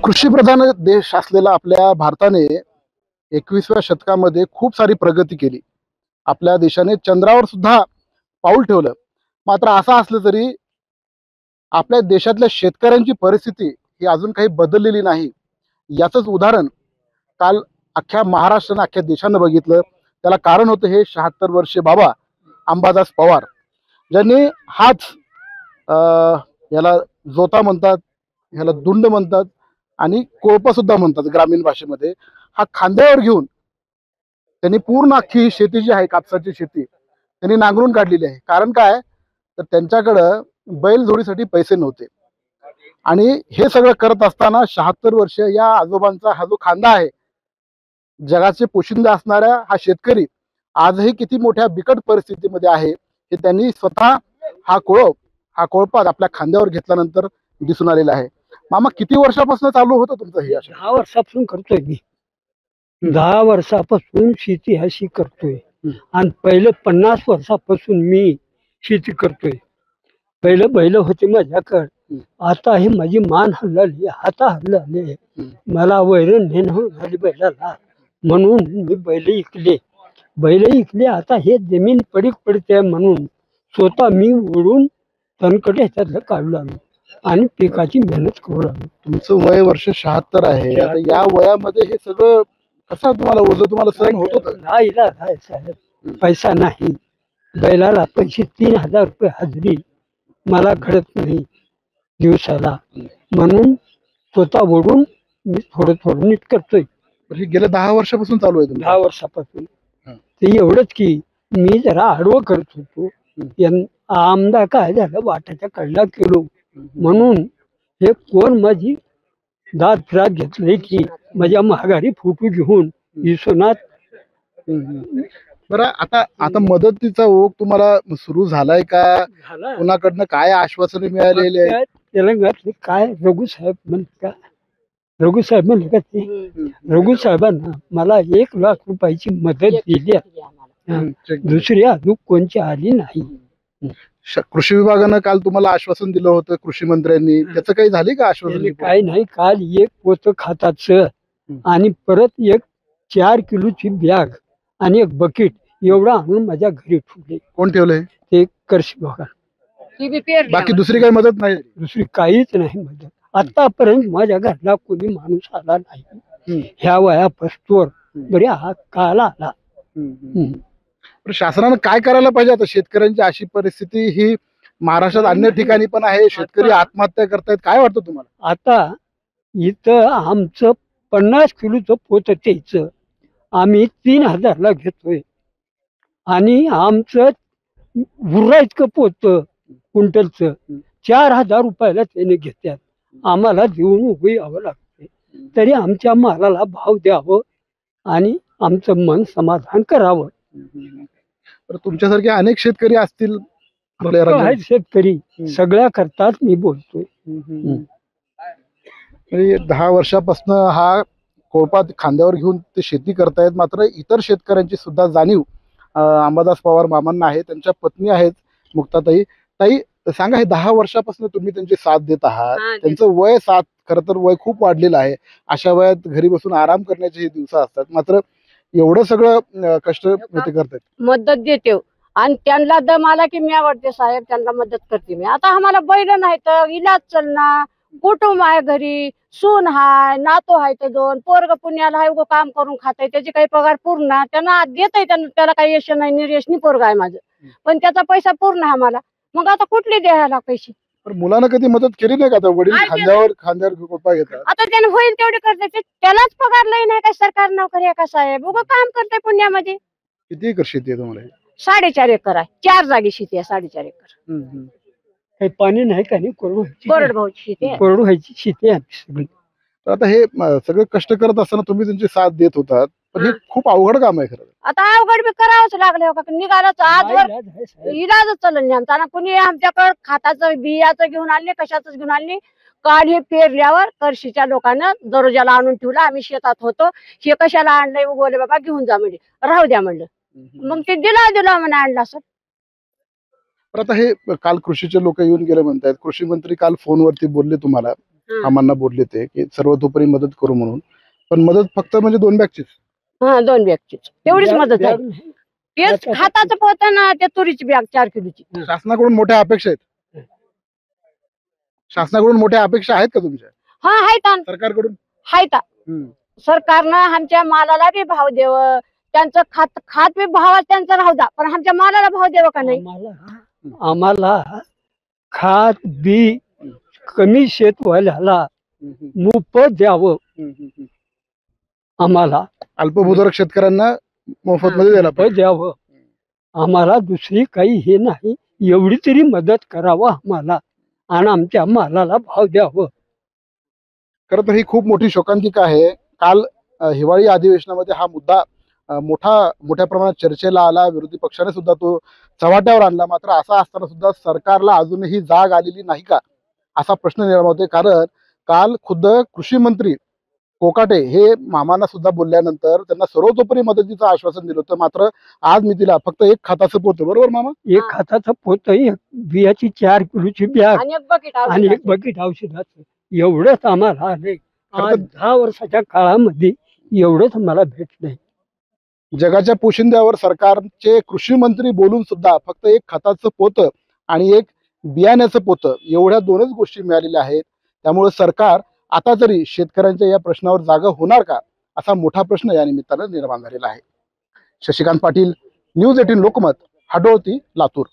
कृषीप्रधान देश असलेला आपल्या भारताने 21व्या शतकामध्ये खूप सारी प्रगती केली. आपल्या देशाने चंद्रावर सुद्धा पाऊल ठेवलं. मात्र असं असलं तरी आपल्या देशातल्या शेतकऱ्यांची परिस्थिती ही अजून काही बदललेली नाही. याचंच उदाहरण काल अख्ख्या महाराष्ट्रानं अख्ख्या देशानं बघितलं. त्याला कारण होतं हे 76 वर्षे बाबा अंबादास पवार, ज्यांनी हाच याला जोता म्हणतात, ह्याला दुंड म्हणतात आणि कोळपा सुद्धा म्हणतात ग्रामीण भाषेमध्ये, हा खांद्यावर घेऊन त्यांनी पूर्ण अख्खी शेती जी आहे कापसाची शेती त्यांनी नांगरून काढलेली आहे. कारण काय तर त्यांच्याकडं बैलजोडीसाठी पैसे नव्हते आणि हे सगळं करत असताना 76 वर्ष या आजोबांचा हा जो खांदा आहे, जगाचे पोशिंदे असणारा हा शेतकरी आजही किती मोठ्या बिकट परिस्थितीमध्ये आहे हे त्यांनी स्वतः हा कोळपा आपल्या खांद्यावर घेतल्यानंतर दिसून आलेला आहे. मामा, किती वर्षापासून चालू होतं तुमचं हे? 10 वर्षापासून करतोय मी. 10 वर्षापासून शेती अशी करतोय आणि पहिलं 50 वर्षापासून मी शेती करतोय. पहिलं बैल होते माझ्याकडे. आता हे माझी मान हल्लाली, हात हल्लाले, मला वैरण नेणं झाली बैलाला, म्हणून मी बैल इकले. आता हे जमीन पडीक पडते म्हणून स्वतः मी ओढून तणकट ह्याच्यातलं काढू लागलो आणि पिकाची मेहनत करू लागलो. तुमचं वय वर्ष 76 आहे. आता या वयामध्ये हे सगळं कसं तुम्हाला सहन होत होतं? नाही साहेब, पैसा नाही. बैलाला पैसे 3000 रुपये हजरी मला घडत नाही दिवसाला, म्हणून स्वतः ओढून मी थोडं नीट करतोय. हे गेल्या 10 वर्षापासून चालू आहे? 10 वर्षापासून. ते एवढंच की मी जरा आडवं करत होतो. आमदा काय झालं, वाटाच्या कडला केलो म्हणून हे कोण माझी दात फिरात घेतले की माझ्या महागारी फोटो घेऊन विश्वनाथ. बरं, आता मदतीचा ओघ तुम्हाला सुरू झालाय का? कोणाकडनं काय आश्वासने मिळालेली आहे? तेलंगणातले काय रघु साहेब म्हणले का ते रघु साहेबांना मला 1 लाख रुपयाची मदत दिली. दुसरी अजून कोणची आली नाही. कृषी विभागानं काल तुम्हाला आश्वासन दिलं होतं कृषी मंत्र्यांनी, त्याचं काही झाले का आश्वासन? काही नाही. काल 1 पोतं खताचं आणि परत 4 किलोची बॅग आणि 1 बकेट एवढा आणून माझ्या घरी ठेवले. कोण ठेवलंय? ते कृषी विभाग. बाकी दुसरी काही मदत नाही? दुसरी काहीच नाही मदत. आतापर्यंत माझ्या घरला कोणी माणूस आला नाही ह्या वयापासून. बरे हा काल आला. शासनानं काय करायला पाहिजे? आता शेतकऱ्यांची अशी परिस्थिती ही महाराष्ट्रात अन्य ठिकाणी पण आहे. शेतकरी आत्महत्या करतायत. काय वाटतं तुम्हाला? आता इथं आमचं 50 किलोचं पोत त्याचं आम्ही 3000 ला घेतोय आणि आमचं उरायचं पोत क्विंटलचं 4000 रुपयाला त्याने घेतात. आम्हाला देऊन उभं यावं लागते. तरी आमच्या मालाला भाव द्यावं आणि आमचं मन समाधान करावं. तुमच्यासारखे अनेक शेतकरी असतील आपल्या राज्यात? शेतकरी सगळ्या करतात मी बोलतोय. 10 वर्षापासून हा कोळपा खांद्यावर घेऊन ते शेती करतायत. मात्र इतर शेतकऱ्यांची सुद्धा जाणीव अंबादास पवार मामांना आहे. त्यांच्या पत्नी आहेत मुक्ताताई. ताई, सांगा, हे 10 वर्षापासून तुम्ही त्यांची साथ देत आहात. त्यांचं वय खरं तर वय खूप वाढलेलं आहे. अशा वयात घरी बसून आराम करण्याचे हे दिवस असतात, मात्र एवढं सगळं कष्ट ते करतात. मदत देते आणि त्यांना दम आला की मी आवडते साहेब, त्यांना मदत करते मी. आता आम्हाला बैल नाही तर इलाज चालना, कुटुंब आहे घरी, सून हाय, नातो आहे तर 2 पोरग पुण्याला आहे, उगं काम करून खाताय, त्याची काही पगार पूर्ण त्यांना देत आहे. त्याला काही यश नाही, निर्यशनी पोरग आहे माझं, पण त्याचा पैसा पूर्ण आहे आम्हाला. मग आता कुठली द्यायला पैसे? मुलांना कधी मदत केली नाही का? आता वडील खांद्यावर कोळपा घेतात. आता त्याने होईल तेवढे करते, त्यालाच पगार लई नाही काय सरकार नोकरी आहे का साहेब? उगं काम करते पुण्यामध्ये. किती एकर शेती आहे तुम्हाला? 4.5 एकर आहे. 4 जागी शेती आहे. 4.5 एकर. काही पाणी नाही का? नाही, कोरडभाऊची शेती आहे. कोरडवायची शेती आहे सगळी. तर आता हे सगळं कष्ट करत असताना तुम्ही त्यांची साथ देत होतात, पण हे खूप अवघड काम आहे खरं. आता अवघड बी करावंच लागले का? निघालाच आजवर इलाजच चाललं नाही आमचा. कुणी आमच्याकडे खताचं बियाचं घेऊन आले, कशाच घेऊन आले. काल हे पेरल्यावर करशीच्या लोकांना दरोजाला आणून ठेवला. आम्ही शेतात होतो. हे कशाला आणलंय? उगवले बाबा, घेऊन जा म्हणजे, राहू द्या म्हणलं. मग ते दिला म्हणे आणला सर. आता हे काल कृषीचे लोक येऊन गेले म्हणतायत. कृषी मंत्री काल फोनवरती बोलले तुम्हाला आम्हाला बोलले ते की सर्वतोपरी मदत करू म्हणून, पण मदत फक्त म्हणजे 2 बॅगचीच. हा 2 बॅगचीच तेवढीच बॅग- मदत आहे. बॅग नाही. तेच हाताचं पोत ना, ते तुरीची बॅग 4 किलोची. शासनाकडून मोठ्या अपेक्षा आहेत. शासनाकडून मोठ्या अपेक्षा आहेत का तुमच्या हा आहेत ना, सरकारकडून? आहेत. सरकारनं आमच्या मालाला बी भाव द्यावं, त्यांचं खात बी भाव त्यांचं राहू द्या, पण आमच्या मालाला भाव द्यावं का नाही? आम्हाला खात बी कमी शेतवाल्याला मोफत द्यावं. आम्हाला अल्पभूधारक शेतकऱ्यांना मोफत मध्ये द्यायला मोफत द्यावं. आम्हाला दुसरी काही हे नाही, एवढी तरी मदत करावं आम्हाला आणि आमच्या मालाला भाव द्यावं. खरं तर ही खूप मोठी शोकांतिका आहे. काल हिवाळी अधिवेशनामध्ये हा मुद्दा मोठ्या प्रमाणात चर्चेला आला. विरोधी पक्षाने सुद्धा तो चव्हाट्यावर आणला. मात्र असा असताना सुद्धा सरकारला अजूनही जाग आलेली नाही का, असा प्रश्न निर्माण होतोय. कारण काल खुद्द कृषी मंत्री कोकाटे हे मामांना सुद्धा बोलल्यानंतर त्यांना सर्वतोपरी मदतीचं आश्वासन दिलं होतं. मात्र आज मी तिला फक्त एक खताचं पोत, बरोबर मामा, एक खताचं पोत, एक बियाची 4 किलोची बॅग आणि एक बकेट आणि एक बकेट औषधाचं, एवढंच आम्हाला आले. आज 10 वर्षाच्या काळामध्ये एवढंच मला भेटलंय. जगाच्या पोशिंद्यावर सरकारचे कृषी मंत्री बोलून सुद्धा फक्त एक खताचं पोत आणि एक बियाण्याचं पोत, एवढ्या 2च गोष्टी मिळालेल्या आहेत. त्यामुळे सरकार आता तरी शेतकऱ्यांच्या या प्रश्नावर जागा होणार का, असा मोठा प्रश्न या निमित्तानं निर्माण झालेला आहे. शशिकांत पाटील, न्यूज 18 लोकमत, हडोळती, लातूर.